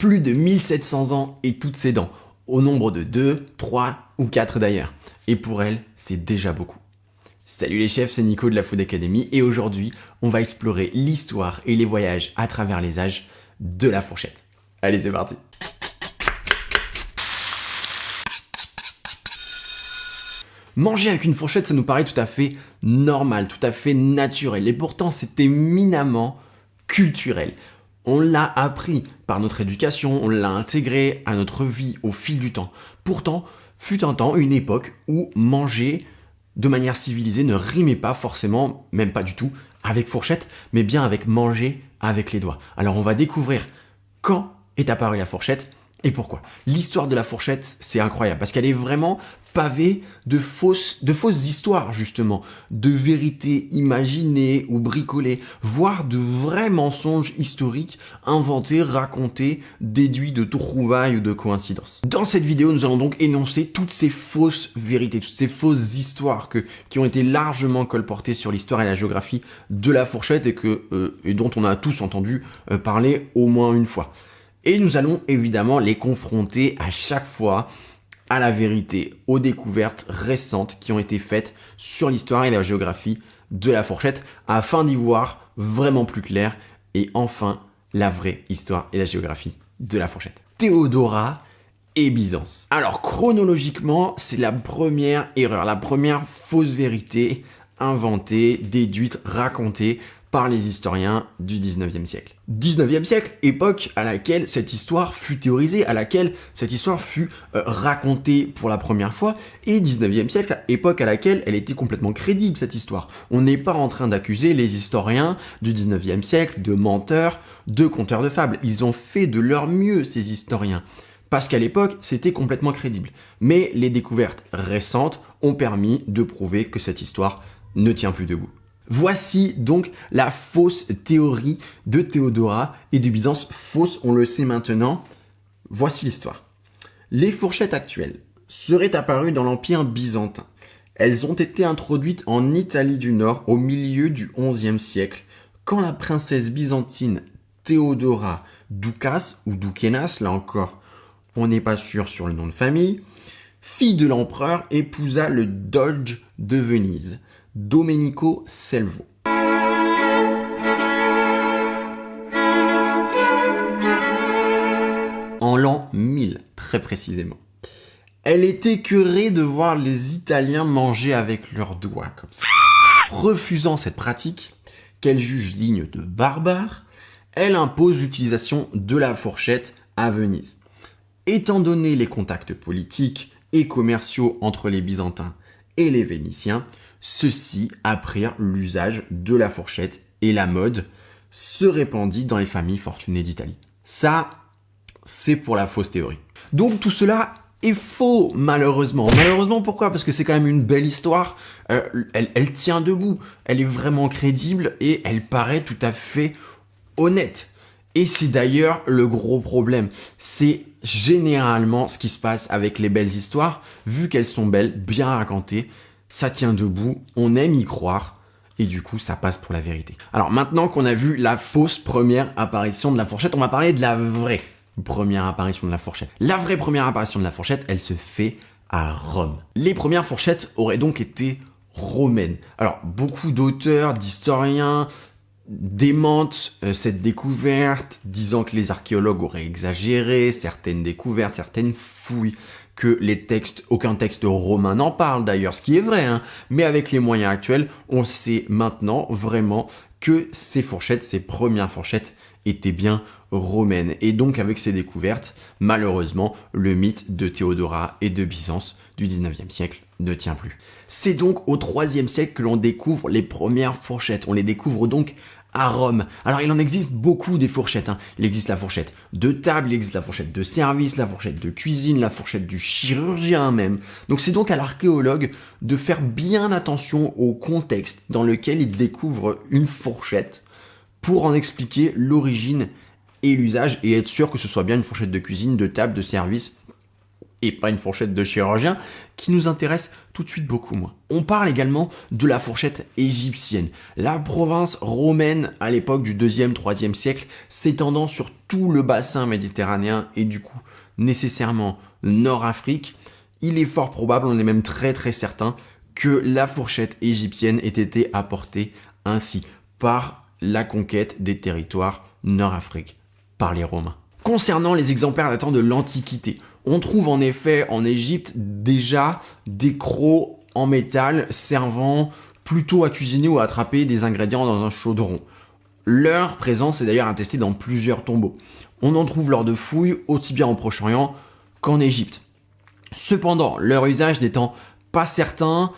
plus de 1700 ans et toutes ses dents, au nombre de 2, 3 ou 4 d'ailleurs. Et pour elle, c'est déjà beaucoup. Salut les chefs, c'est Nico de la Food Academy et aujourd'hui, on va explorer l'histoire et les voyages à travers les âges de la fourchette. Allez, c'est parti! Manger avec une fourchette, ça nous paraît tout à fait normal, tout à fait naturel. Et pourtant, c'est éminemment culturel. On l'a appris par notre éducation, on l'a intégré à notre vie au fil du temps. Pourtant, fut un temps, une époque où manger de manière civilisée ne rimait pas forcément, même pas du tout, avec fourchette, mais bien avec manger avec les doigts. Alors on va découvrir quand est apparue la fourchette et pourquoi. L'histoire de la fourchette, c'est incroyable parce qu'elle est vraiment pavée de fausses histoires justement, de vérités imaginées ou bricolées, voire de vrais mensonges historiques inventés, racontés, déduits de trouvailles ou de coïncidences. Dans cette vidéo, nous allons donc énoncer toutes ces fausses vérités, toutes ces fausses histoires qui ont été largement colportées sur l'histoire et la géographie de la fourchette et dont on a tous entendu parler au moins une fois. Et nous allons évidemment les confronter à chaque fois à la vérité, aux découvertes récentes qui ont été faites sur l'histoire et la géographie de la fourchette afin d'y voir vraiment plus clair et enfin la vraie histoire et la géographie de la fourchette. Théodora et Byzance. Alors chronologiquement, c'est la première erreur, la première fausse vérité inventée, déduite, racontée par les historiens du 19e siècle. 19e siècle, époque à laquelle cette histoire fut théorisée, à laquelle cette histoire fut racontée pour la première fois, et 19e siècle, époque à laquelle elle était complètement crédible cette histoire. On n'est pas en train d'accuser les historiens du 19e siècle de menteurs, de conteurs de fables. Ils ont fait de leur mieux, ces historiens, parce qu'à l'époque, c'était complètement crédible. Mais les découvertes récentes ont permis de prouver que cette histoire ne tient plus debout. Voici donc la fausse théorie de Théodora et de Byzance. Fausse, on le sait maintenant. Voici l'histoire. Les fourchettes actuelles seraient apparues dans l'Empire byzantin. Elles ont été introduites en Italie du Nord au milieu du XIe siècle, quand la princesse byzantine Théodora Doukas, ou Doukenas, là encore, on n'est pas sûr sur le nom de famille, fille de l'empereur, épousa le doge de Venise, Domenico Selvo. En l'an 1000, très précisément. Elle est écœurée de voir les Italiens manger avec leurs doigts, comme ça. Refusant cette pratique, qu'elle juge digne de barbare, elle impose l'utilisation de la fourchette à Venise. Étant donné les contacts politiques et commerciaux entre les Byzantins et les Vénitiens, ceux-ci apprirent l'usage de la fourchette et la mode se répandit dans les familles fortunées d'Italie. Ça, c'est pour la fausse théorie. Donc tout cela est faux, malheureusement. Malheureusement, pourquoi? Parce que c'est quand même une belle histoire, elle tient debout, elle est vraiment crédible et elle paraît tout à fait honnête. Et c'est d'ailleurs le gros problème. C'est généralement ce qui se passe avec les belles histoires, vu qu'elles sont belles, bien racontées, ça tient debout, on aime y croire, et du coup, ça passe pour la vérité. Alors maintenant qu'on a vu la fausse première apparition de la fourchette, on va parler de la vraie première apparition de la fourchette. La vraie première apparition de la fourchette, elle se fait à Rome. Les premières fourchettes auraient donc été romaines. Alors, beaucoup d'auteurs, d'historiens démentent cette découverte, disant que les archéologues auraient exagéré certaines découvertes, certaines fouilles, que les textes, aucun texte romain n'en parle d'ailleurs, ce qui est vrai, hein, mais avec les moyens actuels, on sait maintenant vraiment que ces fourchettes, ces premières fourchettes, étaient bien romaines. Et donc avec ces découvertes, malheureusement, le mythe de Théodora et de Byzance du 19e siècle ne tient plus. C'est donc au 3e siècle que l'on découvre les premières fourchettes. On les découvre donc à Rome. Alors il en existe beaucoup des fourchettes, hein. Il existe la fourchette de table, il existe la fourchette de service, la fourchette de cuisine, la fourchette du chirurgien même. Donc c'est donc à l'archéologue de faire bien attention au contexte dans lequel il découvre une fourchette pour en expliquer l'origine et l'usage et être sûr que ce soit bien une fourchette de cuisine, de table, de service et pas une fourchette de chirurgien, qui nous intéresse tout de suite beaucoup moins. On parle également de la fourchette égyptienne. La province romaine à l'époque du 2e, 3e siècle, s'étendant sur tout le bassin méditerranéen et du coup nécessairement Nord-Afrique, il est fort probable, on est même très très certain, que la fourchette égyptienne ait été apportée ainsi par la conquête des territoires Nord-Afrique par les Romains. Concernant les exemplaires datant de l'Antiquité, on trouve en effet en Égypte déjà des crocs en métal servant plutôt à cuisiner ou à attraper des ingrédients dans un chaudron. Leur présence est d'ailleurs attestée dans plusieurs tombeaux. On en trouve lors de fouilles aussi bien au Proche-Orient qu'en Égypte. Cependant, leur usage n'étant pas certain,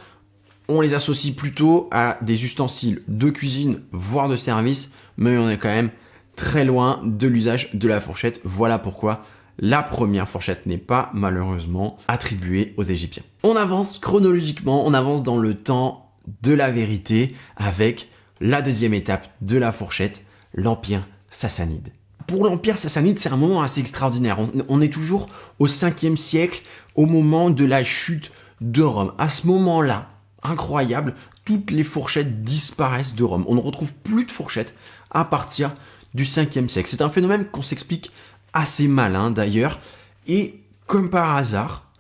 on les associe plutôt à des ustensiles de cuisine, voire de service, mais on est quand même très loin de l'usage de la fourchette. Voilà pourquoi la première fourchette n'est pas malheureusement attribuée aux Égyptiens. On avance chronologiquement, on avance dans le temps de la vérité avec la deuxième étape de la fourchette, l'Empire sassanide. Pour l'Empire sassanide, c'est un moment assez extraordinaire. On est toujours au 5e siècle, au moment de la chute de Rome. À ce moment-là, incroyable, toutes les fourchettes disparaissent de Rome. On ne retrouve plus de fourchettes à partir du 5e siècle. C'est un phénomène qu'on s'explique assez mal d'ailleurs. Et comme par hasard,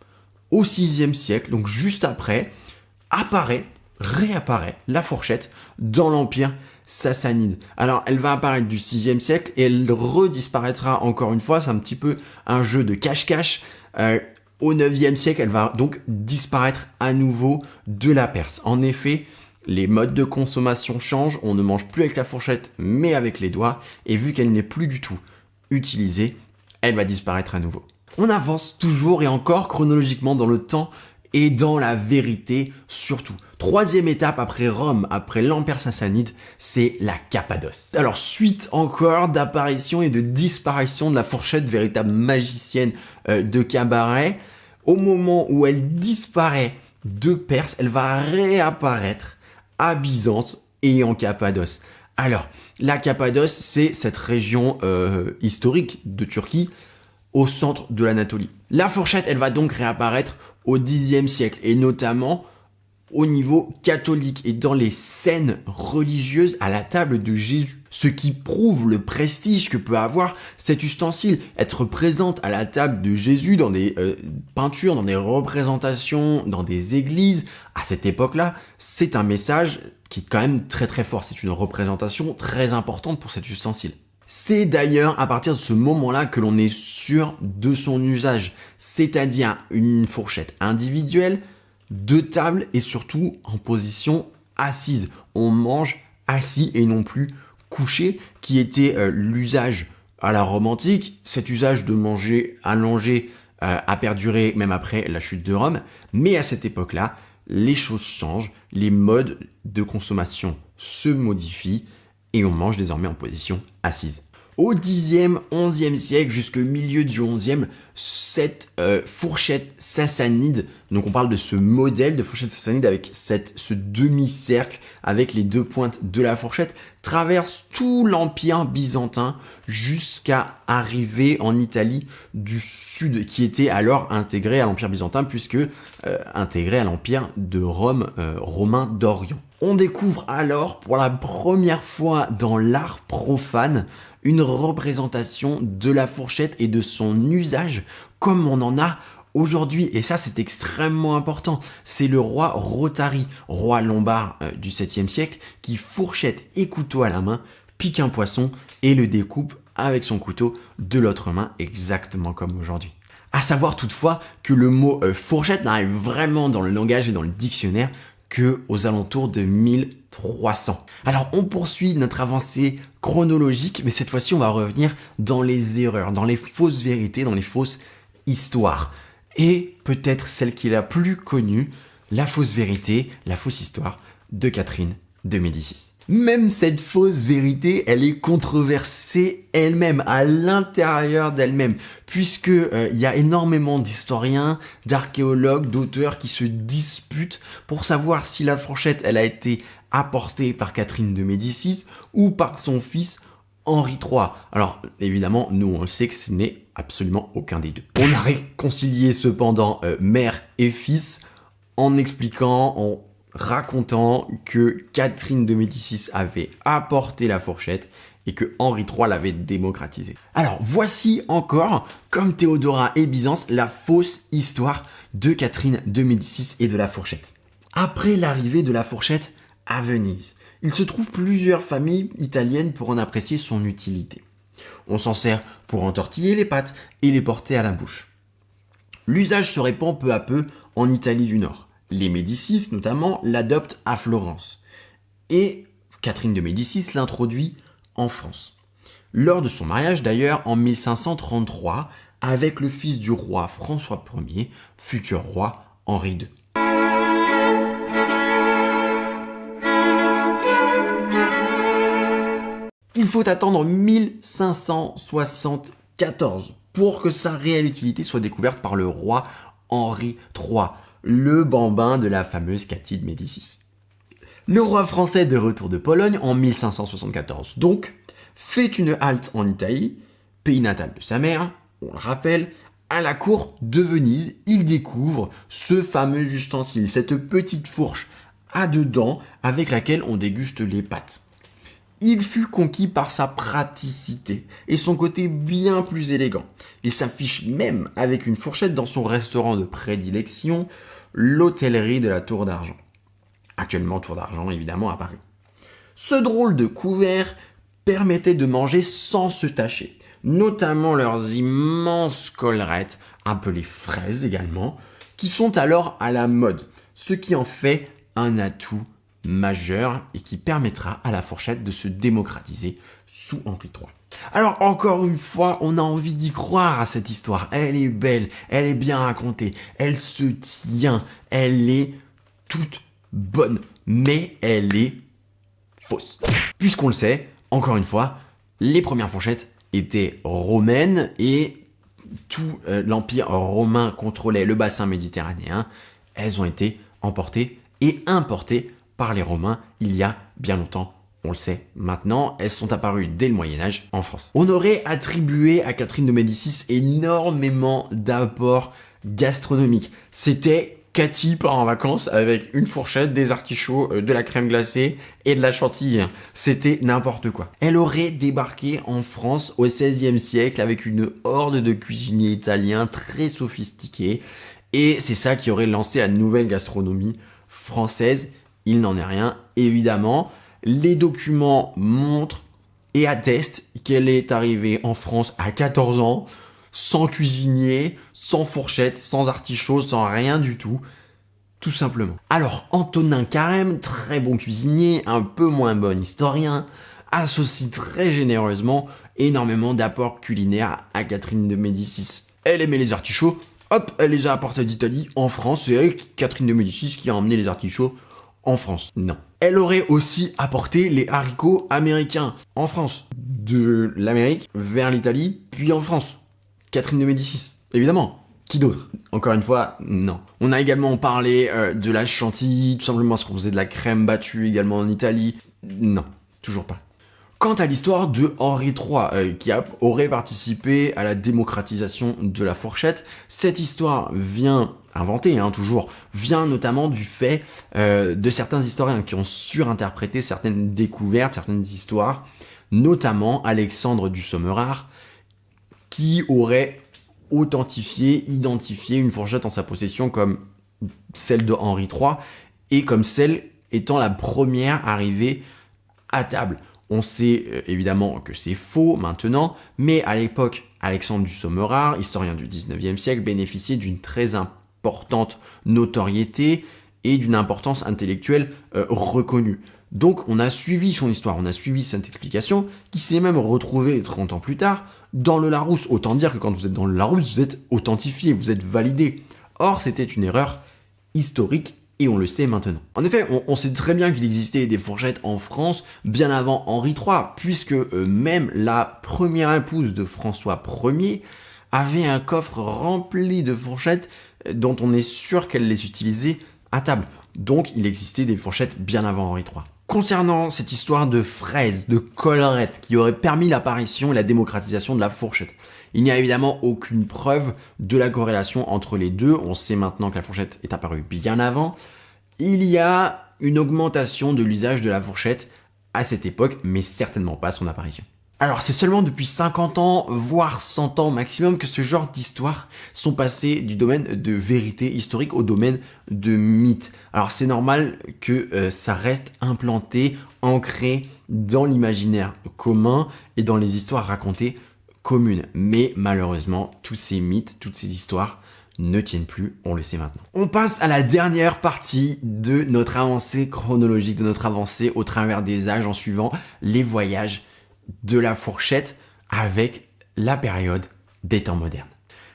au 6e siècle, donc juste après, réapparaît la fourchette dans l'Empire sassanide. Alors, elle va apparaître du 6e siècle et elle redisparaîtra encore une fois. C'est un petit peu un jeu de cache-cache. Au 9e siècle, elle va donc disparaître à nouveau de la Perse. En effet, les modes de consommation changent. On ne mange plus avec la fourchette, mais avec les doigts. Et vu qu'elle n'est plus du tout utilisée, elle va disparaître à nouveau. On avance toujours et encore chronologiquement dans le temps et dans la vérité surtout. Troisième étape après Rome, après l'Empire sassanide, c'est la Cappadoce. Alors suite encore d'apparition et de disparition de la fourchette, véritable magicienne de cabaret, au moment où elle disparaît de Perse, elle va réapparaître à Byzance et en Cappadoce. Alors, la Cappadoce, c'est cette région historique de Turquie au centre de l'Anatolie. La fourchette, elle va donc réapparaître au Xe siècle et notamment au niveau catholique et dans les scènes religieuses à la table de Jésus. Ce qui prouve le prestige que peut avoir cet ustensile. Être présente à la table de Jésus dans des peintures, dans des représentations, dans des églises, à cette époque-là, c'est un message qui est quand même très très fort. C'est une représentation très importante pour cet ustensile. C'est d'ailleurs à partir de ce moment-là que l'on est sûr de son usage, c'est-à-dire une fourchette individuelle, de table et surtout en position assise. On mange assis et non plus couché, qui était l'usage à la Rome antique. Cet usage de manger allongé a perduré même après la chute de Rome, mais à cette époque-là, les choses changent, les modes de consommation se modifient et on mange désormais en position assise. Au 10e, 11e siècle, jusqu'au milieu du 11e, cette fourchette sassanide, donc on parle de ce modèle de fourchette sassanide avec ce demi-cercle avec les deux pointes de la fourchette, traverse tout l'Empire byzantin jusqu'à arriver en Italie du Sud, qui était alors intégré à l'Empire byzantin puisque intégré à l'Empire de Rome, romain d'Orient. On découvre alors pour la première fois dans l'art profane une représentation de la fourchette et de son usage comme on en a aujourd'hui. Et ça, c'est extrêmement important. C'est le roi Rothari, roi lombard du 7e siècle, qui fourchette et couteau à la main, pique un poisson et le découpe avec son couteau de l'autre main, exactement comme aujourd'hui. À savoir toutefois que le mot fourchette n'arrive vraiment dans le langage et dans le dictionnaire que aux alentours de 1300. Alors on poursuit notre avancée chronologique, mais cette fois-ci on va revenir dans les erreurs, dans les fausses vérités, dans les fausses histoires. Et peut-être celle qui est la plus connue, la fausse vérité, la fausse histoire de Catherine de Médicis. Même cette fausse vérité, elle est controversée elle-même, à l'intérieur d'elle-même, puisque il y a énormément d'historiens, d'archéologues, d'auteurs qui se disputent pour savoir si la fourchette, elle a été apportée par Catherine de Médicis ou par son fils Henri III. Alors, évidemment, nous, on le sait que ce n'est absolument aucun des deux. On a réconcilié cependant mère et fils en expliquant, en racontant que Catherine de Médicis avait apporté la fourchette et que Henri III l'avait démocratisée. Alors voici encore, comme Théodora et Byzance, la fausse histoire de Catherine de Médicis et de la fourchette. Après l'arrivée de la fourchette à Venise, il se trouve plusieurs familles italiennes pour en apprécier son utilité. On s'en sert pour entortiller les pâtes et les porter à la bouche. L'usage se répand peu à peu en Italie du Nord. Les Médicis, notamment, l'adoptent à Florence. Et Catherine de Médicis l'introduit en France. Lors de son mariage, d'ailleurs, en 1533, avec le fils du roi François Ier, futur roi Henri II. Il faut attendre 1574 pour que sa réelle utilité soit découverte par le roi Henri III, le bambin de la fameuse Cathy de Médicis. Le roi français de retour de Pologne en 1574, donc, fait une halte en Italie, pays natal de sa mère, on le rappelle. À la cour de Venise, il découvre ce fameux ustensile, cette petite fourche à deux dents avec laquelle on déguste les pâtes. Il fut conquis par sa praticité et son côté bien plus élégant. Il s'affiche même avec une fourchette dans son restaurant de prédilection, l'hôtellerie de la Tour d'Argent. Actuellement Tour d'Argent, évidemment, à Paris. Ce drôle de couvert permettait de manger sans se tacher, notamment leurs immenses collerettes, appelées fraises également, qui sont alors à la mode, ce qui en fait un atout majeur et qui permettra à la fourchette de se démocratiser sous Henri III. Alors encore une fois, on a envie d'y croire à cette histoire. Elle est belle, elle est bien racontée, elle se tient, elle est toute bonne, mais elle est fausse. Puisqu'on le sait, encore une fois, les premières fourchettes étaient romaines et tout l'Empire romain contrôlait le bassin méditerranéen. Elles ont été emportées et importées par les Romains il y a bien longtemps. On le sait maintenant, elles sont apparues dès le Moyen-Âge en France. On aurait attribué à Catherine de Médicis énormément d'apports gastronomiques. C'était Cathy part en vacances avec une fourchette, des artichauts, de la crème glacée et de la chantilly. C'était n'importe quoi. Elle aurait débarqué en France au XVIe siècle avec une horde de cuisiniers italiens très sophistiqués. Et c'est ça qui aurait lancé la nouvelle gastronomie française. Il n'en est rien, évidemment. Les documents montrent et attestent qu'elle est arrivée en France à 14 ans, sans cuisinier, sans fourchette, sans artichaut, sans rien du tout. Tout simplement. Alors, Antonin Carême, très bon cuisinier, un peu moins bon historien, associe très généreusement énormément d'apports culinaires à Catherine de Médicis. Elle aimait les artichauts, hop, elle les a apportés d'Italie en France, c'est elle, Catherine de Médicis, qui a emmené les artichauts en France. Non. Elle aurait aussi apporté les haricots américains en France. De l'Amérique vers l'Italie, puis en France. Catherine de Médicis, évidemment. Qui d'autre? Encore une fois, non. On a également parlé de la chantilly, tout simplement parce qu'on faisait de la crème battue également en Italie. Non, toujours pas. Quant à l'histoire de Henri III, qui aurait participé à la démocratisation de la fourchette, cette histoire vient, inventée toujours, vient notamment du fait de certains historiens qui ont surinterprété certaines découvertes, certaines histoires, notamment Alexandre du Sommerard, qui aurait authentifié, identifié une fourchette en sa possession comme celle de Henri III et comme celle étant la première arrivée à table. On sait évidemment que c'est faux maintenant, mais à l'époque, Alexandre du Sommerard, historien du 19e siècle, bénéficiait d'une très importante notoriété et d'une importance intellectuelle reconnue. Donc on a suivi son histoire, on a suivi cette explication, qui s'est même retrouvée 30 ans plus tard dans le Larousse. Autant dire que quand vous êtes dans le Larousse, vous êtes authentifié, vous êtes validé. Or, c'était une erreur historique et on le sait maintenant. En effet, on sait très bien qu'il existait des fourchettes en France bien avant Henri III, puisque même la première épouse de François Ier avait un coffre rempli de fourchettes dont on est sûr qu'elle les utilisait à table. Donc, il existait des fourchettes bien avant Henri III. Concernant cette histoire de fraises, de collerettes, qui aurait permis l'apparition et la démocratisation de la fourchette, Il n'y a évidemment aucune preuve de la corrélation entre les deux. On sait maintenant que la fourchette est apparue bien avant. Il y a une augmentation de l'usage de la fourchette à cette époque, mais certainement pas à son apparition. Alors c'est seulement depuis 50 ans, voire 100 ans maximum, que ce genre d'histoires sont passées du domaine de vérité historique au domaine de mythe. Alors c'est normal que ça reste implanté, ancré dans l'imaginaire commun et dans les histoires racontées communes. Mais malheureusement, tous ces mythes, toutes ces histoires ne tiennent plus, on le sait maintenant. On passe à la dernière partie de notre avancée chronologique, de notre avancée au travers des âges en suivant les voyages de la fourchette avec la période des temps modernes.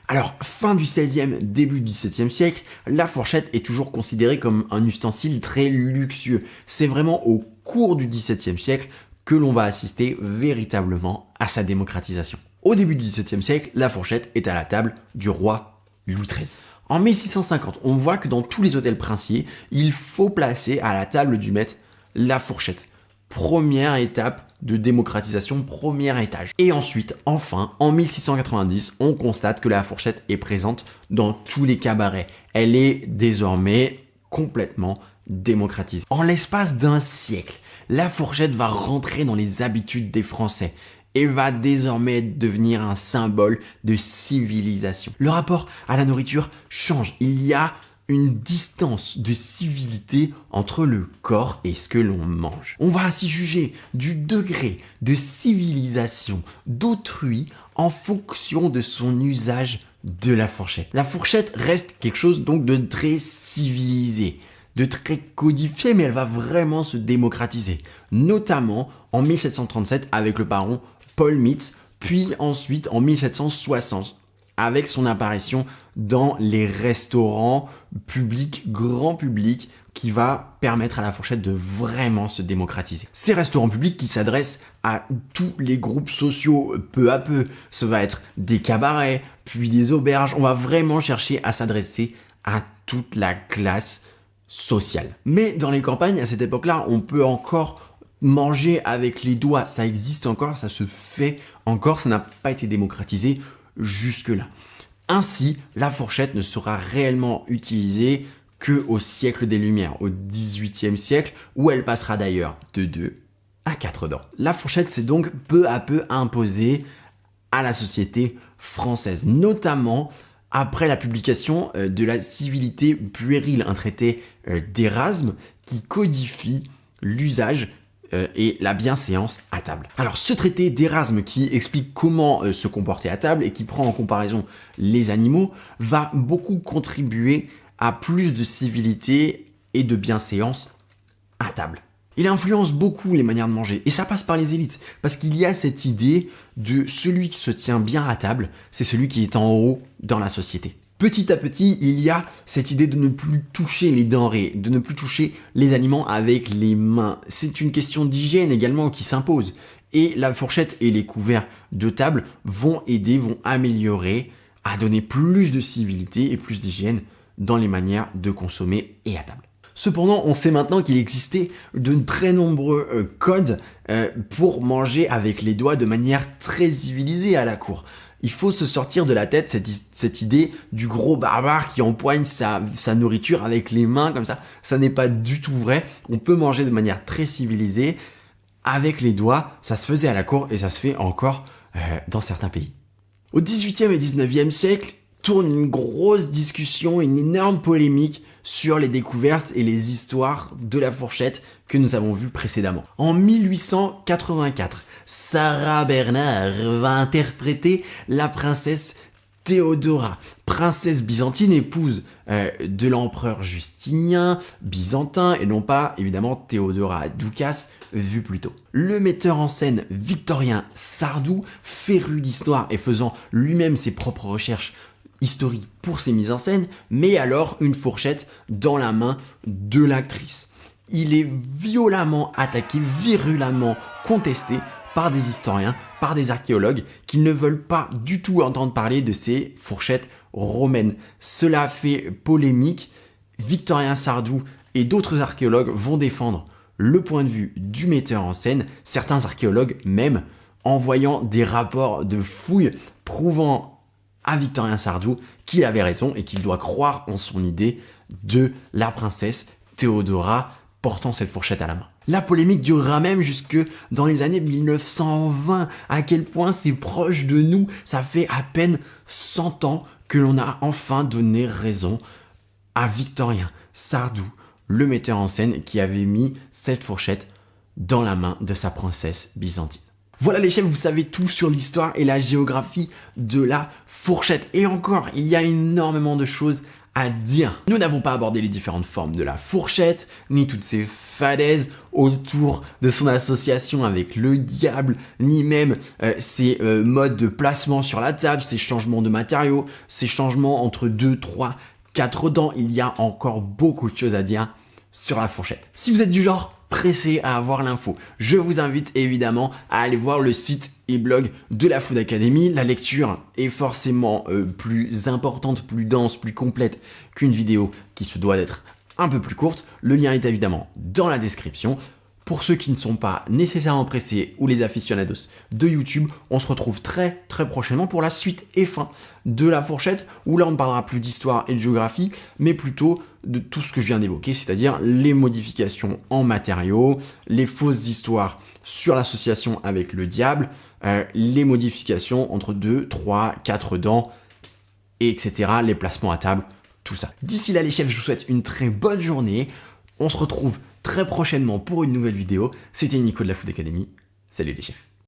Alors, fin du 16e, début du 17e siècle, la fourchette est toujours considérée comme un ustensile très luxueux. C'est vraiment au cours du 17e siècle que l'on va assister véritablement à sa démocratisation. Au début du 17e siècle, la fourchette est à la table du roi Louis XIII. En 1650, on voit que dans tous les hôtels princiers, il faut placer à la table du maître la fourchette. Première étape de démocratisation, premier étage. Et ensuite, enfin, en 1690, on constate que la fourchette est présente dans tous les cabarets. Elle est désormais complètement démocratisée. En l'espace d'un siècle, la fourchette va rentrer dans les habitudes des Français et va désormais devenir un symbole de civilisation. Le rapport à la nourriture change. Il y a une distance de civilité entre le corps et ce que l'on mange. On va ainsi juger du degré de civilisation d'autrui en fonction de son usage de la fourchette. La fourchette reste quelque chose donc de très civilisé, de très codifié, mais elle va vraiment se démocratiser, notamment en 1737 avec le baron Paul Mitz, puis ensuite en 1760 avec son apparition dans les restaurants publics, grand public, qui va permettre à la fourchette de vraiment se démocratiser. Ces restaurants publics qui s'adressent à tous les groupes sociaux peu à peu, ça va être des cabarets, puis des auberges, on va vraiment chercher à s'adresser à toute la classe sociale. Mais dans les campagnes, à cette époque-là, on peut encore manger avec les doigts, ça existe encore, ça se fait encore, ça n'a pas été démocratisé jusque-là. Ainsi, la fourchette ne sera réellement utilisée qu'au siècle des Lumières, au XVIIIe siècle, où elle passera d'ailleurs de 2 à 4 dents. La fourchette s'est donc peu à peu imposée à la société française, notamment après la publication de la civilité puérile, un traité d'Érasme qui codifie l'usage et la bienséance à table. Alors ce traité d'Érasme qui explique comment se comporter à table et qui prend en comparaison les animaux va beaucoup contribuer à plus de civilité et de bienséance à table. Il influence beaucoup les manières de manger et ça passe par les élites parce qu'il y a cette idée de celui qui se tient bien à table, c'est celui qui est en haut dans la société. Petit à petit, il y a cette idée de ne plus toucher les denrées, de ne plus toucher les aliments avec les mains. C'est une question d'hygiène également qui s'impose. Et la fourchette et les couverts de table vont aider, vont améliorer à donner plus de civilité et plus d'hygiène dans les manières de consommer et à table. Cependant, on sait maintenant qu'il existait de très nombreux codes pour manger avec les doigts de manière très civilisée à la cour. Il faut se sortir de la tête cette idée du gros barbare qui empoigne sa nourriture avec les mains comme ça. Ça n'est pas du tout vrai. On peut manger de manière très civilisée avec les doigts. Ça se faisait à la cour et ça se fait encore dans certains pays. Au XVIIIe et XIXe siècle, tourne une grosse discussion, une énorme polémique sur les découvertes et les histoires de la fourchette que nous avons vues précédemment. En 1884, Sarah Bernard va interpréter la princesse Théodora, princesse byzantine, épouse de l'empereur Justinien, byzantin, et non pas évidemment Théodora Doukas, vu plus tôt. Le metteur en scène Victorien Sardou, féru d'histoire et faisant lui-même ses propres recherches historiques pour ses mises en scène, met alors une fourchette dans la main de l'actrice. Il est violemment attaqué, virulemment contesté par des historiens, par des archéologues qui ne veulent pas du tout entendre parler de ces fourchettes romaines. Cela fait polémique. Victorien Sardou et d'autres archéologues vont défendre le point de vue du metteur en scène, certains archéologues même envoyant des rapports de fouilles prouvant à Victorien Sardou qu'il avait raison et qu'il doit croire en son idée de la princesse Théodora portant cette fourchette à la main. La polémique durera même jusque dans les années 1920, à quel point c'est proche de nous. Ça fait à peine 100 ans que l'on a enfin donné raison à Victorien Sardou, le metteur en scène qui avait mis cette fourchette dans la main de sa princesse byzantine. Voilà les chefs, vous savez tout sur l'histoire et la géographie de la fourchette. Et encore, il y a énormément de choses à dire. Nous n'avons pas abordé les différentes formes de la fourchette, ni toutes ces fadaises autour de son association avec le diable, ni même ses modes de placement sur la table, ses changements de matériaux, ses changements entre 2, 3, 4 dents. Il y a encore beaucoup de choses à dire sur la fourchette. Si vous êtes du genre pressé à avoir l'info, je vous invite évidemment à aller voir le site et blog de la Food Academy. La lecture est forcément plus importante, plus dense, plus complète qu'une vidéo qui se doit d'être un peu plus courte. Le lien est évidemment dans la description. Pour ceux qui ne sont pas nécessairement pressés ou les aficionados de YouTube, on se retrouve très prochainement pour la suite et fin de la fourchette, où là on ne parlera plus d'histoire et de géographie, mais plutôt de tout ce que je viens d'évoquer, c'est-à-dire les modifications en matériaux, les fausses histoires sur l'association avec le diable, les modifications entre 2, 3, 4 dents, etc., les placements à table, tout ça. D'ici là les chefs, je vous souhaite une très bonne journée. On se retrouve très prochainement pour une nouvelle vidéo. C'était Nico de la Food Academy. Salut les chefs.